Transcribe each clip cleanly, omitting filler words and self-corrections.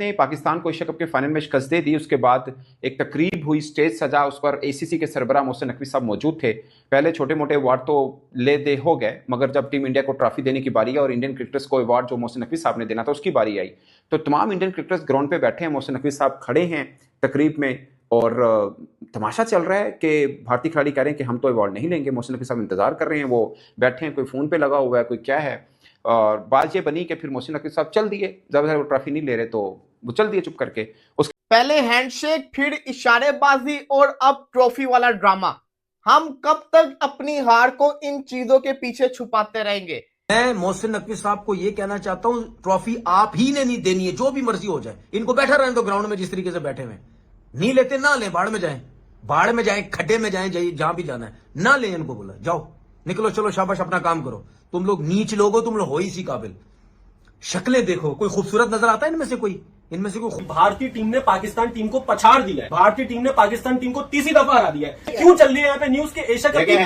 ने पाकिस्तान को Asia cup के फाइनल में शिकस्त दी। उसके बाद एक तकरीब हुई, स्टेज सजा, उस पर एसीसी के सरबराह मोहसिन नकवी साहब मौजूद थे। पहले छोटे मोटे अवार्ड तो ले दे हो गए, मगर जब टीम इंडिया को ट्रॉफी देने की बारी आई और इंडियन क्रिकेटर्स को अवार्ड जो मोहसिन नकवी साहब ने देना था उसकी बारी आई, तो तमाम इंडियन क्रिकेटर्स ग्राउंड पे बैठे हैं, मोहसिन नकवी साहब खड़े हैं तकरीब में और तमाशा चल रहा है कि भारतीय खिलाड़ी कह रहे हैं कि हम तो अवार्ड नहीं लेंगे। मोहसिन नकवी साहब इंतजार कर रहे हैं, वो बैठे हैं, कोई फोन पे लगा हुआ है, कोई क्या है। और बात ये बनी कि फिर मोहसिन नकवी साहब चल दिए, जब वो ट्रॉफी नहीं ले रहे तो वो चल दिए चुप करके। उसके पहले हैंडशेक, फिर इशारेबाजी और अब ट्रॉफी वाला ड्रामा। हम कब तक अपनी हार को इन चीजों के पीछे छुपाते रहेंगे? मैं मोहसिन नकवी साहब को यह कहना चाहता हूं, ट्रॉफी आप ही ने नहीं देनी है, जो भी मर्जी हो जाए। इनको बैठा रहने दो ग्राउंड में जिस तरीके से बैठे हुए। नहीं लेते ना लें, बाढ़ में जाएं, बाढ़ में जाएं, खड्डे में जाएं, जहां भी जाना है ना लें। इनको बोला जाओ, निकलो, चलो शाबाश, अपना काम करो। तुम लोग नीच लोग हो, तुम लोग हो इसी काबिल। शक्लें देखो, कोई खूबसूरत नजर आता है इनमें से कोई? इनमें से कोई? भारतीय टीम ने पाकिस्तान टीम को पछाड़ दिया है। भारतीय टीम ने पाकिस्तान टीम को तीसरी दफा हरा दिया है। क्यों चल रही है यहाँ पे न्यूज के एशिया कप की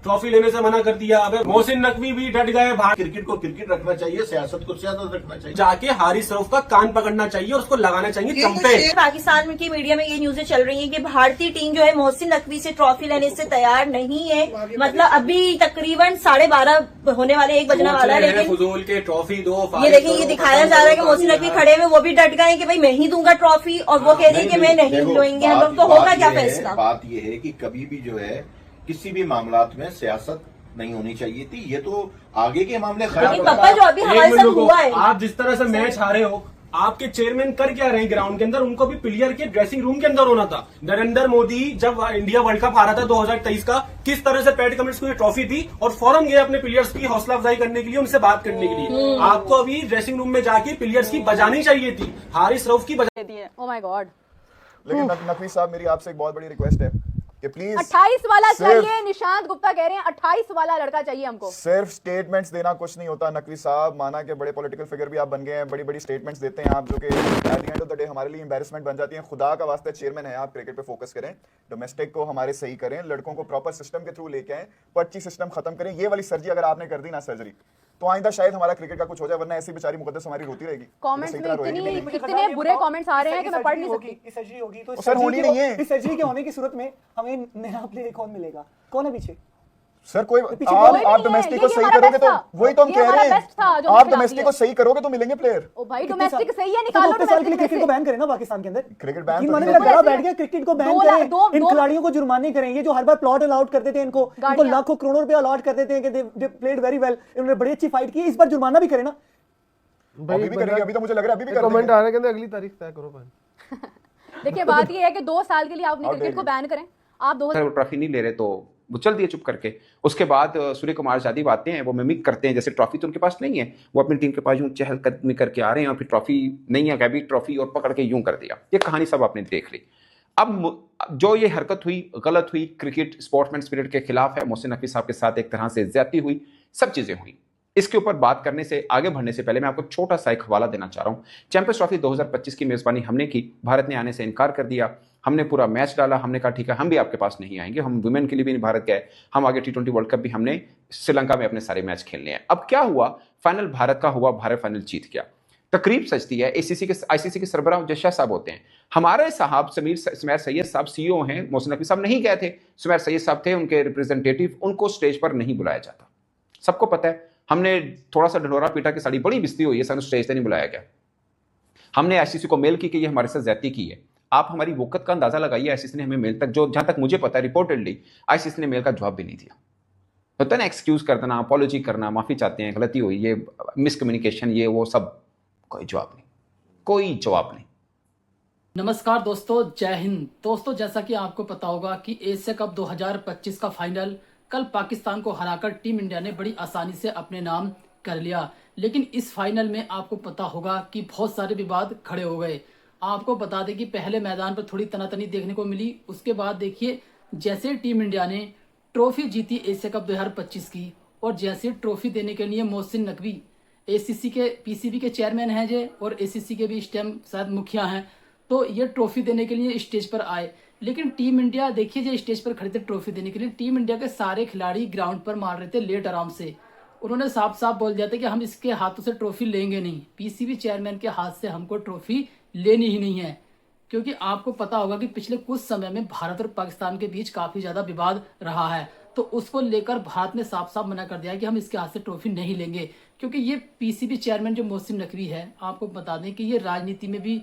ट्रॉफी लेने से मना कर दिया? अब मोहसिन नकवी भी डट गए। क्रिकेट को क्रिकेट रखना चाहिए, सियासत को सियासत रखना चाहिए। जाके हारिस रऊफ का कान पकड़ना चाहिए और उसको लगाना चाहिए चंपे। पाकिस्तान की मीडिया में ये न्यूज़ें चल रही हैं कि भारतीय टीम जो है मोहसिन नकवी से ट्रॉफी लेने से तैयार नहीं है। मतलब अभी तकरीबन 12:30 होने वाले, 1 बजने वाला है, लेकिन फजूल के ट्रॉफी दो। ये देखिए, ये दिखाया जा रहा है कि मोहसिन नकवी खड़े में वो भी डट गए कि भाई मैं ही दूंगा ट्रॉफी, और वो कह रही है कि मैं नहीं लूंगी। हम लोग तो होगा क्या फैसला? बात ये है कि कभी भी जो है किसी भी मामलात में सियासत नहीं होनी चाहिए थी। ये तो आगे के मामले खराब। पापा जो अभी हमारे साथ हुआ है, आप जिस तरह से मैच हारे हो, आपके चेयरमैन कर क्या रहे हैं ग्राउंड के अंदर? उनको भी प्लेयर के ड्रेसिंग रूम के अंदर होना था। नरेंद्र मोदी जब इंडिया वर्ल्ड कप हारा था 2023 का, किस तरह से पैट कमिंस को ये ट्रॉफी दी और फौरन गए अपने प्लेयर्स की हौसला अफजाई करने के लिए, उनसे बात करने के लिए। आपको अभी ड्रेसिंग रूम में जाके प्लेयर्स की बजानी चाहिए थी, हारिस रऊफ की बजा दी है। Oh my God. लेकिन नकवी साहब, मेरी आपसे एक बहुत बड़ी रिक्वेस्ट है कि प्लीज 28 वाला चाहिए। निशांत गुप्ता कह रहे हैं 28 वाला लड़का चाहिए हमको। सिर्फ स्टेटमेंट्स देना कुछ नहीं होता नकवी साहब। माना कि बड़े पॉलिटिकल फिगर भी आप बन गए हैं, बड़ी बड़ी स्टेटमेंट्स देते हैं आप, जो कि at the end of the day हमारे लिए एम्बैरेसमेंट बन जाती हैं। खुदा का वास्ते चेयरमैन है आप, क्रिकेट पे फोकस करें, डोमेस्टिक को हमारे सही करें, लड़कों को प्रॉपर सिस्टम के थ्रू लेके आए, पर्ची सिस्टम खत्म करें। ये वाली सर्जरी अगर आपने कर दी ना, सर्जरी, तो आइंदा शायद हमारा क्रिकेट का कुछ हो जाए, वरना ऐसी बेचारी मुकद्दस हमारी रोती रहेगी। कमेंट्स में इतने बुरे कमेंट्स आ रहे हैं कि मैं पढ़ नहीं सकती। सर्जरी होगी तो सर होनी नहीं है। इस सर्जरी के होने की सूरत में हमें नया प्लेयर कौन मिलेगा? कौन है पीछे? सर कोई आप डोमेस्टिक को सही करोगे तो वही तो हम कह रहे हैं, आप डोमेस्टिक को सही करोगे तो मिलेंगे प्लेयर। ओ भाई डोमेस्टिक सही है, निकालो डोमेस्टिक। क्रिकेट को बैन करें ना पाकिस्तान के अंदर। क्रिकेट बैन तो मेरा गला बैठ गया। क्रिकेट को बैन करें, इन खिलाड़ियों को जुर्माने करें। ये जो हर बार प्लॉट अलाउट करते थे, इनको लाखों करोड़ों रुपए अलाउट करते थे कि दे प्लेड वेरी वेल, इन्होंने बड़ी अच्छी फाइट की। इस बार जुर्माना भी करें ना। अभी भी करेंगे, अभी तो मुझे लग रहा है अभी भी कमेंट आ रहे हैं, अगली तारीख तय करो भाई। देखिए बात ये है कि 2 साल के लिए आप अपनी क्रिकेट को बैन करें। आप 2 ट्रॉफी नहीं ले रहे तो वो चल दिए चुप करके। उसके बाद सूर्य कुमार यादव आते हैं, वो मिमिक करते हैं, जैसे ट्रॉफी तो उनके पास नहीं है, वो अपनी टीम के पास यूं चहलकदमी करके आ रहे हैं और फिर ट्रॉफी नहीं है, गैबी ट्रॉफी, और पकड़ के यूं कर दिया। ये कहानी सब आपने देख ली। अब जो ये हरकत हुई, गलत हुई, क्रिकेट स्पोर्ट्समैन स्पिरिट के खिलाफ है। मोहसिन नकवी साहब के साथ एक तरह से ज्यादती हुई, सब चीजें हुई। इसके ऊपर बात करने से, आगे बढ़ने से पहले मैं आपको छोटा सा एक हवाला देना चाह रहा हूँ। चैंपियंस ट्रॉफी 2025 की मेजबानी हमने की, भारत ने आने से इनकार कर दिया। हमने पूरा मैच डाला, हमने कहा ठीक है हम भी आपके पास नहीं आएंगे, हम वुमेन के लिए भी नहीं भारत गए, हम आगे T20 वर्ल्ड कप भी हमने श्रीलंका में अपने सारे मैच खेलने हैं। अब क्या हुआ, फाइनल भारत का हुआ, भारत फाइनल जीत गया। तकरीब सजती है, आईसीसी के सरबराह जज शाह साहब होते हैं। हमारे साहब सुमैर सैयद साहब सीईओ हैं, मोहसिन नकवी साहब नहीं गए थे, सुमैर सैयद साहब थे उनके रिप्रेजेंटेटिव, उनको स्टेज पर नहीं बुलाया जाता। सबको पता है, हमने थोड़ा सा ढिढोरा पीटा की साड़ी बड़ी बिस्ती हुई है, सानू स्टेज से नहीं बुलाया गया। हमने आईसीसी को मेल की कि ये हमारे साथ ज्यादती की है। आप हमारी वक़्त का अंदाजा लगाइए, आईसीसी ने हमें मेल तक, जो जहां तक मुझे पता है रिपोर्टेडली आईसीसी ने मेल का जवाब भी नहीं दिया। होता है ना, एक्सक्यूज कर देना, अपॉलॉजी करना, माफी चाहते हैं, गलती हुई, ये मिसकम्युनिकेशन, ये वो सब, कोई जवाब नहीं, कोई जवाब नहीं। नमस्कार दोस्तों, जय हिंद। दोस्तों जैसा कि आपको पता होगा कि एशिया कप 2025 का फाइनल कल पाकिस्तान को हराकर टीम इंडिया ने बड़ी आसानी से अपने नाम कर लिया। लेकिन इस फाइनल में आपको पता होगा कि बहुत सारे विवाद खड़े हो गए। आपको बता दें कि पहले मैदान पर थोड़ी तनातनी देखने को मिली, उसके बाद देखिए जैसे टीम इंडिया ने ट्रॉफी जीती एशिया कप 2025 की, और जैसे ट्रॉफी देने के लिए मोहसिन नकवी एसीसी के पीसीबी के चेयरमैन हैं जे, और एसीसी के भी इस टाइम शायद मुखिया हैं, तो ये ट्रॉफी देने के लिए स्टेज पर आए। लेकिन टीम इंडिया देखिए जो स्टेज पर खड़े थे ट्रॉफी देने के लिए, टीम इंडिया के सारे खिलाड़ी ग्राउंड पर मार रहे थे लेट आराम से, उन्होंने साफ साफ बोल दिया था कि हम इसके हाथों से ट्रॉफी लेंगे नहीं, पीसीबी चेयरमैन के हाथ से हमको ट्रॉफी लेनी ही नहीं है। क्योंकि आपको पता होगा कि पिछले कुछ समय में भारत और पाकिस्तान के बीच काफी ज्यादा विवाद रहा है, तो उसको लेकर भारत ने साफ साफ मना कर दिया कि हम इसके हाथ से ट्रॉफी नहीं लेंगे। क्योंकि ये पीसीबी चेयरमैन जो मोहसिन नकवी है, आपको बता दें कि ये राजनीति में भी,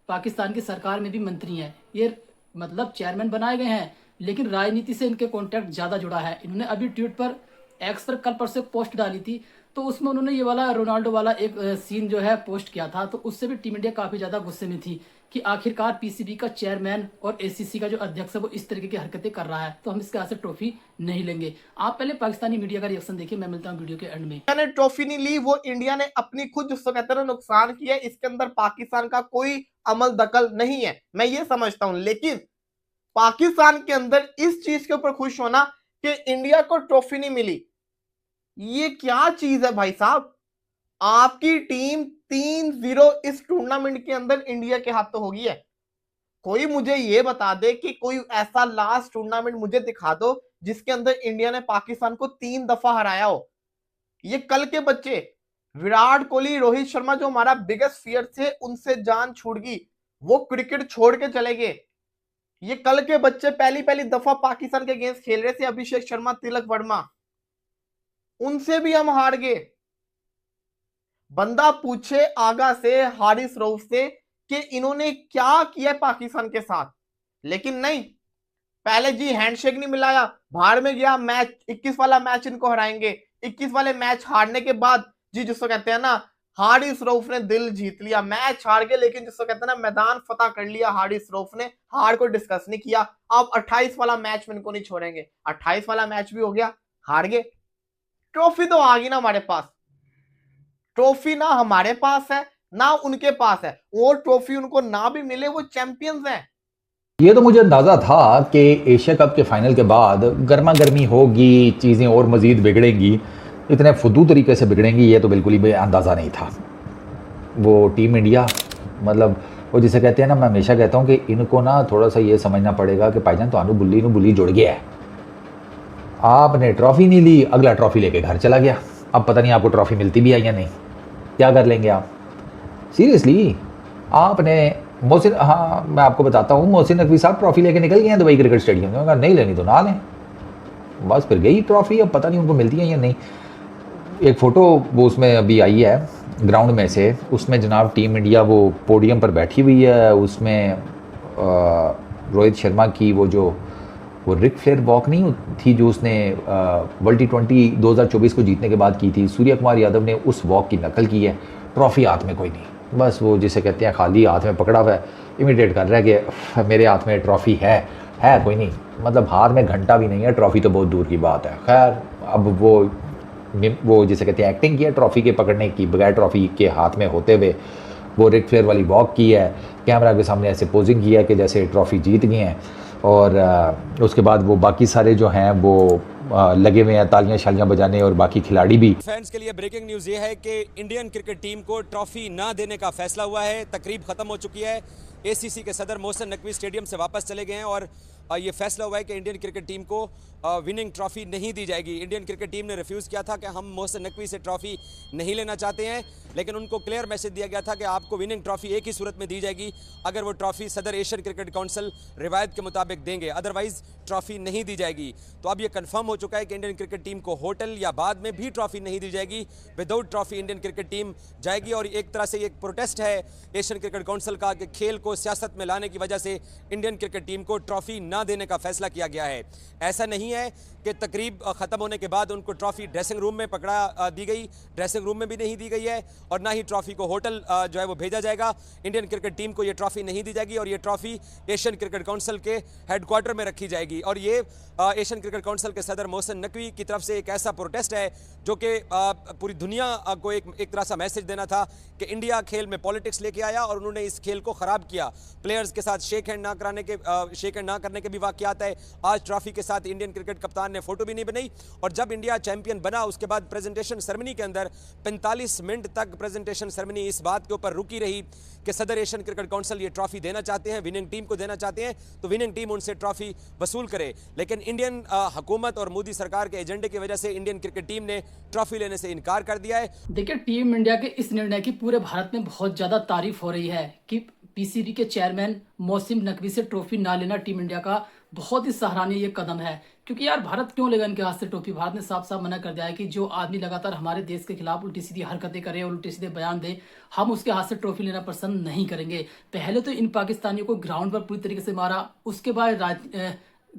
पाकिस्तान की सरकार में भी मंत्री हैं। ये मतलब चेयरमैन बनाए गए हैं, लेकिन राजनीति से इनके कॉन्टैक्ट ज्यादा जुड़ा है। इन्होंने अभी ट्वीट पर, एक्स पर कल परसों पोस्ट डाली थी, तो उसमें उन्होंने ये वाला रोनाल्डो वाला एक सीन जो है पोस्ट किया था, तो उससे भी टीम इंडिया काफी ज्यादा गुस्से में थी कि आखिरकार पीसीबी का चेयरमैन और एसीसी का जो अध्यक्ष है वो इस तरीके की हरकतें कर रहा है, तो हम इसके हाथ से ट्रॉफी नहीं लेंगे। आप पहले पाकिस्तानी मीडिया का रिएक्शन देखिए, मैं मिलता हूँ वीडियो के एंड में। इंडिया ने ट्रॉफी नहीं ली, वो इंडिया ने अपनी खुद जिसको कहते हैं नुकसान किया, इसके अंदर पाकिस्तान का कोई अमल दखल नहीं है, मैं ये समझता हूं। लेकिन पाकिस्तान के अंदर इस चीज के ऊपर खुश होना कि इंडिया को ट्रॉफी नहीं मिली, ये क्या चीज है भाई साहब। आपकी टीम 3-0 इस टूर्नामेंट के अंदर इंडिया के हाथों होगी है। कोई मुझे ये बता दे कि कोई ऐसा लास्ट टूर्नामेंट मुझे दिखा दो जिसके अंदर इंडिया ने पाकिस्तान को 3 दफा हराया हो। ये कल के बच्चे विराट कोहली, रोहित शर्मा जो हमारा बिगेस्ट फियर थे, उनसे जान छूट गई, वो क्रिकेट छोड़ के चले गए। ये कल के बच्चे पहली दफा पाकिस्तान के अगेंस्ट खेल रहे थे, अभिषेक शर्मा, तिलक वर्मा, उनसे भी हम हार गए। बंदा पूछे आगा से, हारिस रऊफ से कि इन्होंने क्या किया पाकिस्तान के साथ, लेकिन नहीं, पहले जी हैंडशेक नहीं मिलाया, बाहर में गया मैच, 21 वाला मैच इनको हराएंगे। 21 वाले मैच हारने के बाद जी जिसको कहते हैं ना, हारिस रऊफ ने दिल जीत लिया। मैच हार गए, लेकिन जिसको कहते हैं ना, मैदान फतह कर लिया हारिस रऊफ ने, हार को डिस्कस नहीं किया। अब 28 वाला मैच में इनको नहीं छोड़ेंगे। 28 वाला मैच भी हो गया, हार गए, ट्रॉफी तो आ गई ना हमारे पास। ट्रॉफी ना हमारे पास है ना उनके पास है, और ट्रॉफी उनको ना भी मिले, वो चैंपियंस हैं। ये तो मुझे अंदाजा था कि एशिया कप के फाइनल के बाद गर्मा गर्मी होगी, चीज़ें और मज़ीद बिगड़ेंगी, इतने फुदू तरीके से बिगड़ेंगी, ये तो बिल्कुल ही अंदाज़ा नहीं था। वो टीम इंडिया, मतलब वो जिसे कहते हैं ना, मैं हमेशा कहता हूँ कि इनको ना थोड़ा सा ये समझना पड़ेगा कि भाईजान तो बुल्ली जुड़ गया है। आपने ट्रॉफी नहीं ली, अगला ट्रॉफी लेके घर चला गया। अब पता नहीं आपको ट्रॉफी मिलती भी है या नहीं, क्या कर लेंगे आप? सीरियसली आपने मोहसिन, हाँ मैं आपको बताता हूँ, मोहसिन नकवी साहब ट्रॉफी लेके निकल गए हैं दुबई क्रिकेट स्टेडियम में। कहा नहीं लेनी तो ना लें, बस फिर गई ट्रॉफी, अब पता नहीं उनको मिलती है या नहीं। एक फ़ोटो वो उसमें अभी आई है ग्राउंड में से, उसमें जनाब टीम इंडिया वो पोडियम पर बैठी हुई है, उसमें रोहित शर्मा की वो रिक फ्लेयर वॉक नहीं थी जो उसने वर्ल्ड T20 2024 को जीतने के बाद की थी, सूर्य कुमार यादव ने उस वॉक की नकल की है। ट्रॉफी हाथ में कोई नहीं, बस वो जिसे कहते हैं खाली हाथ में पकड़ा हुआ है, इमिटेट कर रहा है कि मेरे हाथ में ट्रॉफी है कोई नहीं, मतलब हाथ में घंटा भी नहीं है, ट्रॉफी तो बहुत दूर की बात है। खैर अब वो जिसे कहते हैं एक्टिंग की है ट्रॉफी के पकड़ने की, बगैर ट्रॉफी के हाथ में होते हुए वो रिक फ्लेयर वाली वॉक की है, कैमरा के सामने ऐसे पोजिंग किया कि जैसे ट्रॉफी जीत गए हैं। और उसके बाद वो बाकी सारे जो हैं वो लगे हुए हैं तालियां शालियां बजाने, और बाकी खिलाड़ी भी। फैंस के लिए ब्रेकिंग न्यूज़ ये है कि इंडियन क्रिकेट टीम को ट्रॉफी ना देने का फैसला हुआ है। तकरीब खत्म हो चुकी है, एसीसी के सदर मोहसिन नकवी स्टेडियम से वापस चले गए हैं और ये फैसला हुआ है कि इंडियन क्रिकेट टीम को विनिंग ट्रॉफी नहीं दी जाएगी। इंडियन क्रिकेट टीम ने रिफ्यूज़ किया था कि हम मोहसिन नकवी से ट्रॉफी नहीं लेना चाहते हैं, लेकिन उनको क्लियर मैसेज दिया गया था कि आपको विनिंग ट्रॉफी एक ही सूरत में दी जाएगी, अगर वो ट्रॉफी सदर एशियन क्रिकेट काउंसिल रिवायत के मुताबिक देंगे, अदरवाइज ट्रॉफी नहीं दी जाएगी। तो अब ये कंफर्म हो चुका है कि इंडियन क्रिकेट टीम को होटल या बाद में भी ट्रॉफी नहीं दी जाएगी, without trophy Indian cricket team जाएगी। और एक तरह से एक प्रोटेस्ट है एशियन क्रिकेट काउंसिल का कि खेल को सियासत में लाने की वजह से इंडियन क्रिकेट टीम को ट्रॉफी ना देने का फैसला किया गया है। ऐसा नहीं है कि तकरीब खत्म होने के बाद उनको ट्रॉफी ड्रेसिंग रूम में पकड़ा दी गई, ड्रेसिंग रूम में भी नहीं दी गई है, और ना ही ट्रॉफी को होटल जो है वो भेजा जाएगा। इंडियन क्रिकेट टीम को ये ट्रॉफी नहीं दी जाएगी और ये ट्रॉफी एशियन क्रिकेट काउंसिल के हेडक्वार्टर में रखी जाएगी। और ये एशियन क्रिकेट काउंसिल के सदर मोहसिन नकवी की तरफ से एक ऐसा प्रोटेस्ट है जो कि पूरी दुनिया को एक तरह सा मैसेज देना था कि इंडिया खेल में पॉलिटिक्स लेके आया और उन्होंने इस खेल को ख़राब किया। प्लेयर्स के साथ शेक हैंड ना करने के भी वाक़यात है। आज ट्रॉफी के साथ इंडियन क्रिकेट कप्तान ने फोटो भी नहीं बनाई, और जब इंडिया चैंपियन बना उसके बाद प्रेजेंटेशन सेरेमनी के अंदर 45 मिनट तक प्रेजेंटेशन सेरेमनी इस बात के ऊपर रुकी रही कि सदर एशियन क्रिकेट काउंसिल ये ट्रॉफी देना चाहते हैं, विनिंग टीम को देना चाहते हैं, तो विनिंग टीम उनसे ट्रॉफी वसूल करे। लेकिन इंडियन हुकूमत और मोदी सरकार के एजेंडे की वजह से इंडियन क्रिकेट टीम ने ट्रॉफी लेने से इनकार कर दिया है। देखिए, टीम इंडिया के इस निर्णय की पूरे भारत में बहुत ज्यादा तारीफ हो रही है कि पीसीबी के चेयरमैन मोहसिन नकवी से ट्रॉफी ना लेना टीम इंडिया का बहुत ही सराहनीय ये कदम है। क्योंकि यार भारत क्यों लेगा इनके हाथ से ट्रॉफी? भारत ने साफ साफ मना कर दिया है कि जो आदमी लगातार हमारे देश के खिलाफ उल्टी सीधी हरकतें करे, उल्टे सीधे बयान दे, हम उसके हाथ से ट्रॉफी लेना पसंद नहीं करेंगे। पहले तो इन पाकिस्तानियों को ग्राउंड पर पूरी तरीके से मारा, उसके बाद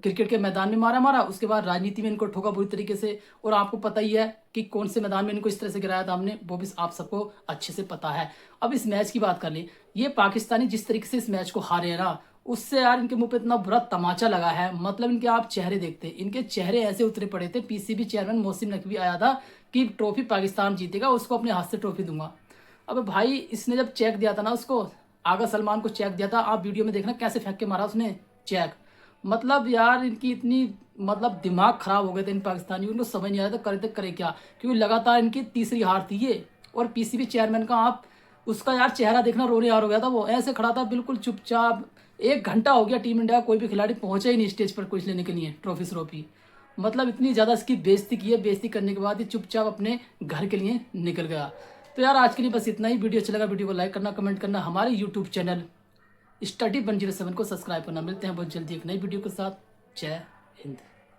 क्रिकेट के मैदान में मारा, उसके बाद राजनीति में इनको ठोका बुरी तरीके से। और आपको पता ही है कि कौन से मैदान में इनको इस तरह से गिराया था हमने, वो भी आप सबको अच्छे से पता है। अब इस मैच की बात कर लें, ये पाकिस्तानी जिस तरीके से इस मैच को हारे हैं ना, उससे यार इनके मुंह पे इतना बुरा तमाचा लगा है। मतलब इनके आप चेहरे देखते, इनके चेहरे ऐसे उतरे पड़े थे। पीसीबी चेयरमैन मोहसिन नकवी आया था कि ट्रॉफी पाकिस्तान जीतेगा, उसको अपने हाथ से ट्रॉफी दूंगा। अब भाई इसने जब चेक दिया था ना, उसको आगा सलमान को चेक दिया था, आप वीडियो में देखना कैसे फेंक के मारा उसने चेक। मतलब यार इनकी इतनी मतलब दिमाग खराब हो गए थे इन पाकिस्तानियों, उनको समझ नहीं आया था करे क्या, क्योंकि लगातार इनकी तीसरी हार थी ये। और पीसीबी चेयरमैन का आप उसका यार चेहरा देखना, रोने हार हो गया था, वो ऐसे खड़ा था बिल्कुल चुपचाप। 1 घंटा हो गया टीम इंडिया कोई भी खिलाड़ी पहुंचा ही नहीं स्टेज पर कुछ लेने के लिए ट्रॉफी। मतलब इतनी ज़्यादा इसकी बेइज्जती की है, बेइज्जती करने के बाद ये चुपचाप अपने घर के लिए निकल गया। तो यार आज के लिए बस इतना ही। वीडियो अच्छा लगा वीडियो को लाइक करना, कमेंट करना, हमारे यूट्यूब चैनल स्टडी 107 को सब्सक्राइब करना। मिलते हैं बहुत जल्दी एक नई वीडियो के साथ। जय हिंद।